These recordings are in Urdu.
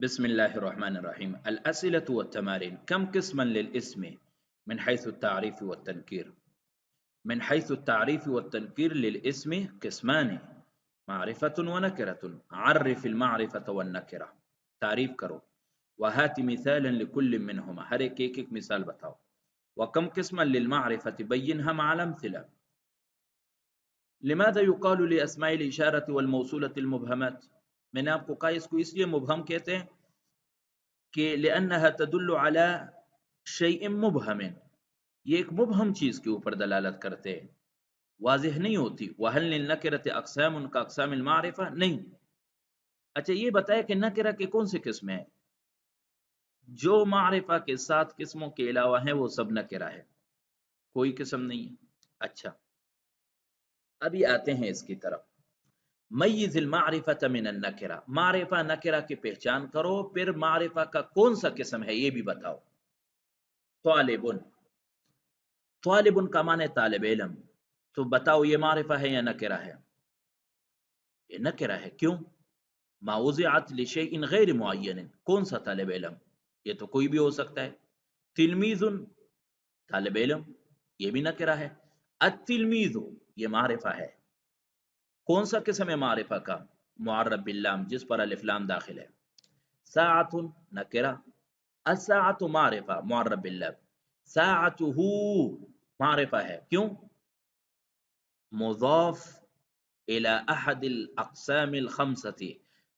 بسم الله الرحمن الرحيم. الأسئلة والتمارين. كم قسما للاسم من حيث التعريف والتنكير؟ من حيث التعريف والتنكير للاسم قسمان: معرفة ونكرة. عرف المعرفة والنكرة. تعريف کرو وهات مثالا لكل منهما. ہر ایک مثال بتاؤ. وكم قسما للمعرفة بينها مع الأمثلة. لماذا يقال لأسماء الإشارة والموصولة المبهمات؟ میں نے آپ کو کہا اس کو اس لیے مبہم کہتے ہیں کہ لأنها تدل على شيء مبهم، یہ ایک مبہم چیز کے اوپر دلالت کرتے ہیں، واضح نہیں ہوتی. وهل للنکرة اقسام کا اقسام المعرفہ نہیں. اچھا یہ بتایا کہ نکرہ کے کون سے قسم ہیں؟ جو معرفہ کے 7 قسموں کے علاوہ ہیں وہ سب نکرہ ہے، کوئی قسم نہیں ہے. اچھا ابھی آتے ہیں اس کی طرف. میز المعرفة من النکرہ، معرفہ نکرہ کی پہچان کرو، پھر معرفہ کا کون سا قسم ہے یہ بھی بتاؤ. طالبن، طالبن کا معنی طالب علم، تو بتاؤ یہ معرفہ ہے یا نکرہ ہے؟ یہ نکرہ ہے. کیوں؟ ما وضعت لشیء غیر معین، کون سا طالب علم؟ یہ تو کوئی بھی ہو سکتا ہے. تلمیذ، طالب علم، یہ بھی نکرہ ہے. التلمیذ، یہ معرفہ ہے. کون سا قسم ہے معرفہ کا؟ معرب باللام، جس پر الف لام داخل ہے. ساعت، نکرہ. الساعت معرفہ، معرب باللام. ساعته معرفہ ہے. کیوں؟ مضاف الى احد الاقسام الخمسة.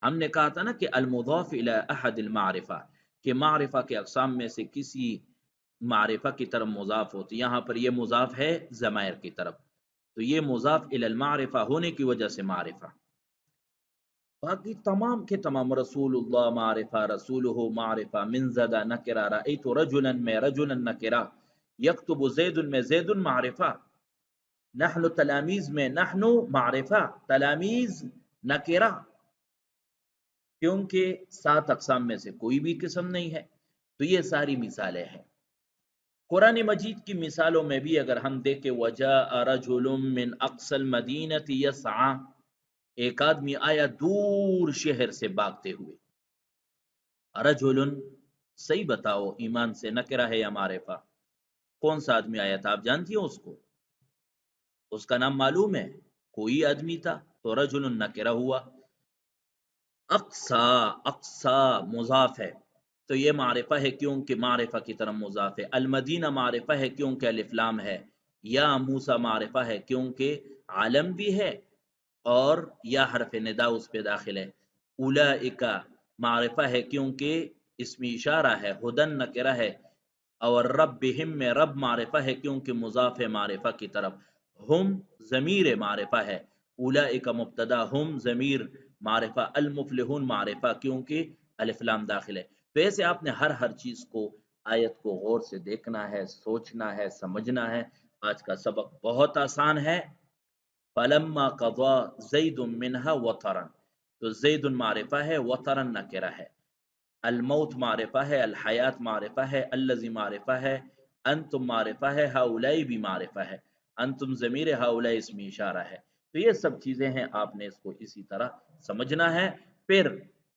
ہم نے کہا تھا نا کہ المضاف الى احد المعرفہ، کہ معرفہ کے اقسام میں سے کسی معرفہ کی طرف مضاف ہوتی. یہاں پر یہ مضاف ہے ضمائر کی طرف، تو یہ مضاف الی المعرفہ ہونے کی وجہ سے معرفہ. باقی تمام کے تمام، رسول اللہ معرفہ، رسولہ معرفہ، من زدہ نکرہ، رأیت رجلا میں رجلا نکرہ، یکتب زید میں زید معرفہ، نحن تلامیز میں نحن معرفہ، تلامیز نکرہ، کیونکہ 7 اقسام میں سے کوئی بھی قسم نہیں ہے. تو یہ ساری مثالیں ہیں. قرآن مجید کی مثالوں میں بھی اگر ہم دیکھیں وَجَاءَ رَجُلٌ مِّنْ أَقْصَى الْمَدِينَةِ يَسْعَىٰ، ایک آدمی آیا دور شہر سے بھاگتے ہوئے. رجل، صحیح بتاؤ ایمان سے نکرہ ہے یا معرفہ؟ کون سا آدمی آیا تھا؟ آپ جانتی ہو اس کو؟ اس کا نام معلوم ہے؟ کوئی آدمی تھا تو رجل نکرہ ہوا. اقصا، اقصا مضاف ہے تو یہ معرفہ ہے کیونکہ معرفہ کی طرف مضاف ہے. المدینہ معرفہ ہے کیونکہ الف لام ہے. یا موسیٰ معرفہ ہے کیونکہ عالم بھی ہے اور یا حرف ندا اس پہ داخل ہے. اولئک معرفہ ہے کیونکہ اسمی اشارہ ہے. ہدن نکرہ ہے. اور ربہم میں رب معرفہ ہے کیونکہ مضاف ہے معرفہ کی طرف. ہم ضمیر معرفہ ہے. اولئک مبتدا، ہم ضمیر معرفہ. المفلحون معرفہ کیونکہ الف لام داخل ہے. تو ایسے آپ نے ہر چیز کو، آیت کو غور سے دیکھنا ہے، سوچنا ہے، سمجھنا ہے. آج کا سبق بہت آسان ہے. فلما قضا زید منہا وطرا، تو زید معرفہ ہے، وطرا نکرہ ہے. الموت معرفہ ہے، الحیات معرفہ ہے، الذی معرفہ ہے، انتم معرفہ ہے، ہؤلاء بھی معرفہ ہے. انتم ضمیر، ہؤلاء اسم اشارہ ہے. تو یہ سب چیزیں ہیں، آپ نے اس کو اسی طرح سمجھنا ہے. پھر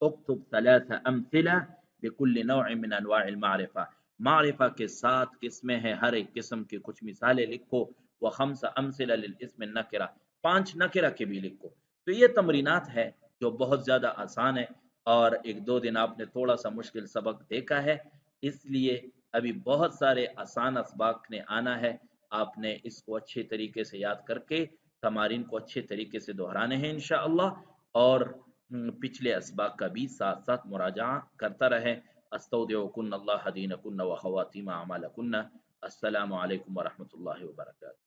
اکتب 3 امثلہ لکل نوع من انواع المعرفہ، معرفہ کے 7 قسمیں ہیں، ہر ایک قسم کی کچھ مثالیں لکھو. و5 امثلہ للاسم النکرہ، 5 نکرہ کے بھی لکھو. تو یہ تمرینات ہے جو بہت زیادہ آسان ہے، اور 1-2 دن آپ نے تھوڑا سا مشکل سبق دیکھا ہے، اس لیے ابھی بہت سارے آسان اسباق نے آنا ہے. آپ نے اس کو اچھے طریقے سے یاد کر کے تمارین کو اچھے طریقے سے دہرانے ہیں انشاءاللہ، اور پچھلے اسباق کا بھی ساتھ ساتھ مراجعہ کرتا رہے. استودعکن اللہ دینکن و خواتیم اعمالکن. السلام علیکم ورحمۃ اللہ وبرکاتہ.